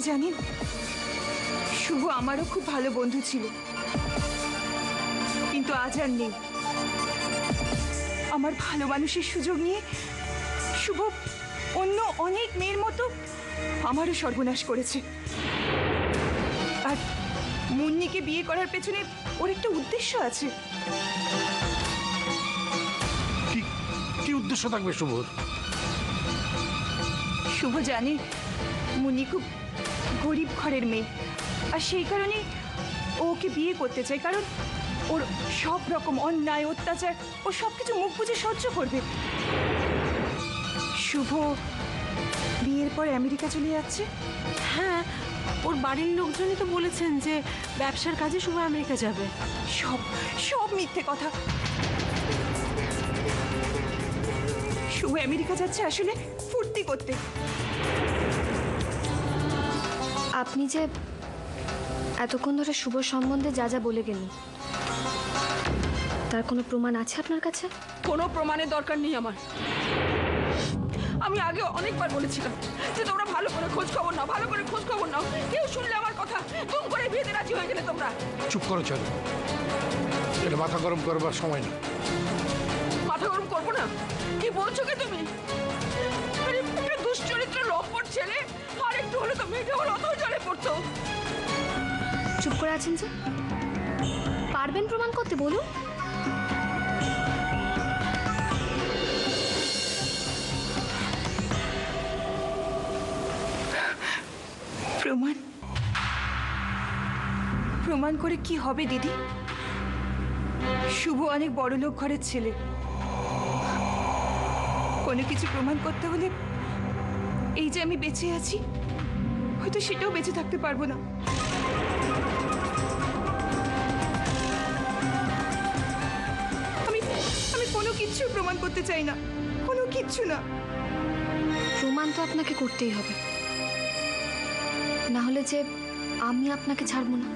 জানেন, শুভ আমারও খুব ভালো বন্ধু ছিল, কিন্তু আজ আর নেই। আমার ভালো মানুষের সুযোগ নিয়ে শুভ অন্য অনেক মেয়ের মতো আমারও সর্বনাশ করেছে। আর মুন্নিকে বিয়ে করার পেছনে ওর একটা উদ্দেশ্য আছে। কি উদ্দেশ্য থাকবে শুভর? শুভ জানে মুন্নি খুব গরিব ঘরের মেয়ে, আর সেই কারণে ওকে বিয়ে করতে চায়, কারণ ওর সব রকম অন্যায় অত্যাচার ও সবকিছু মুখ বুজে সহ্য করবে। শুভ বিয়ের পর আমেরিকা চলে যাচ্ছে। হ্যাঁ, ওর বাড়ির লোকজনই তো বলেছেন যে ব্যবসার কাজে শুভ আমেরিকা যাবে। সব সব মিথ্যে কথা। শুভ আমেরিকা যাচ্ছে আসলে ফুর্তি করতে। আপনি যে এতক্ষণ ধরে শুভ সম্বন্ধে যা যা বলে গেলেন, তার কোনো প্রমাণ আছে আপনার কাছে? কোনো প্রমাণের দরকার নেই আমার। আমি আগে অনেকবার বলেছিলাম যে তোমরা ভালো করে খোঁজ খবর নাও, ভালো করে খোঁজ খবর নাও। কেউ শুনলে আমার কথা তুম করে বিয়েতে রাজি হয়ে গেলে তোমরা। চুপ করো চলো, এটা মাথা গরম করবার সময় না। মাথা গরম করবো না? কি বলছো কি তুমি? একটা দুশ্চরিত্র লম্পট ছেলে আর একটু হলে তো মেয়েটা হলো অত জলে পড়তো। চুপ করে আছেন যে? পারবেন প্রমাণ করতে? বলুন। প্রমাণ? প্রমাণ করে কি হবে দিদি? শুভ অনেক বড় লোক ঘরের ছেলে, কোনো কিছু প্রমাণ করতে হলে এই যে আমি বেঁচে আছি, হয়তো সেটাও বেঁচে থাকতে পারবো না। আমি আমি কোনো কিচ্ছু প্রমাণ করতে চাই না, কোনো কিচ্ছু না। প্রমাণ তো আপনাকে করতেই হবে, না হলে যে আমি আপনাকে ছাড়বো না।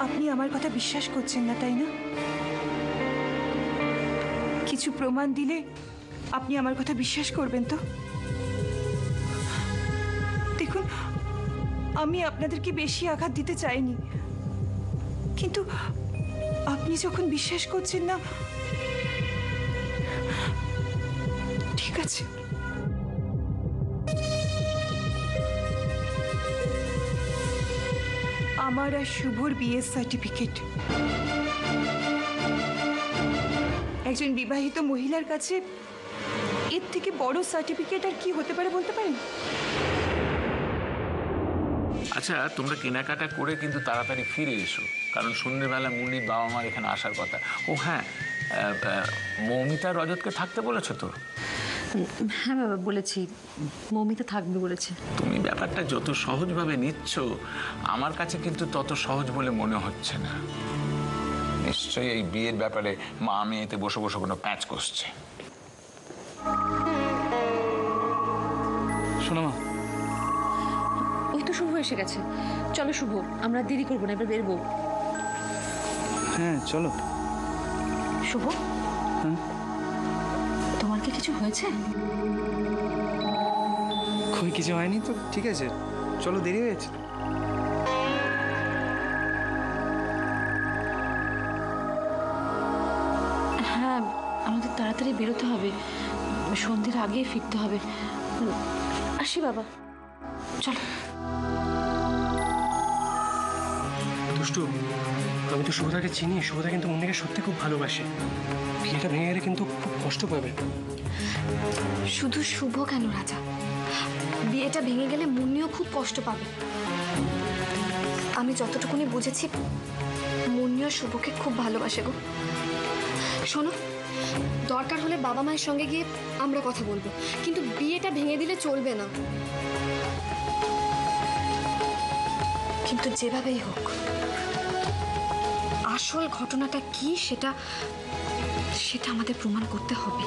আপনি আমার কথা বিশ্বাস করছেন না, তাই না? কিছু প্রমাণ দিলে আপনি আমার কথা বিশ্বাস করবেন তো? দেখুন, আমি আপনাদেরকে বেশি আঘাত দিতে চাইনি, কিন্তু আপনি যখন বিশ্বাস করছেন না, ঠিক আছে। আমার আর শুভর বিয়ের সার্টিফিকেট। একজন বিবাহিত মহিলার কাছে এর থেকে বড় সার্টিফিকেট আর কি হতে পারে বলতে পারেন? আচ্ছা, তোমরা কেনাকাটা করে কিন্তু তাড়াতাড়ি ফিরে এসো, কারণ সন্ধ্যেবেলা মুন্নির বাবা মার এখানে আসার কথা। ও হ্যাঁ, মৌমিতা রজতকে থাকতে বলেছো তো? হ্যাঁ বাবা, বলেছি। মৌমিতা থাকবে বলেছে। তুমি ব্যাপারটা যত সহজভাবে নিচ্ছ, আমার কাছে কিন্তু তত সহজ বলে মনে হচ্ছে না। নিশ্চয়ই এই বিয়ের ব্যাপারে মা মেয়েতে বসে বসে কোনো প্যাচ কষছে। শোনো মা, ওই তো শুভ এসে গেছে। চলো শুভ, আমরা দেরি করবো না, এবার বেরবো। হ্যাঁ চলো। শুভ, তোমার কি কিছু হয়েছে? কই কিছু হয়নি তো, ঠিক আছে চলো, দেরি হয়ে যাচ্ছে। হ্যাঁ, আমাদের তাড়াতাড়ি বেরোতে হবে, সন্ধ্যের আগেই ফিরতে হবে। আসি বাবা, চলো। দুষ্টু, আমি তো শুভদাকে চিনি। শুভদা কিন্তু মুন্নিকে সত্যি খুব ভালোবাসে। বিয়েটা ভেঙে গেলে কিন্তু খুব কষ্ট পাবে। শুধু শুভ কেন রাজা, বিয়েটা ভেঙে গেলে মুন্নিও খুব কষ্ট পাবে। আমি যতটুকুনি বুঝেছি, মুন্নিও শুভকে খুব ভালোবাসে গো। শোনো, দরকার হলে বাবা মায়ের সঙ্গে গিয়ে আমরা কথা বলবো, কিন্তু বিয়েটা ভেঙে দিলে চলবে না। কিন্তু যেভাবেই হোক, আসল ঘটনাটা কি সেটা আমাদের প্রমাণ করতে হবে।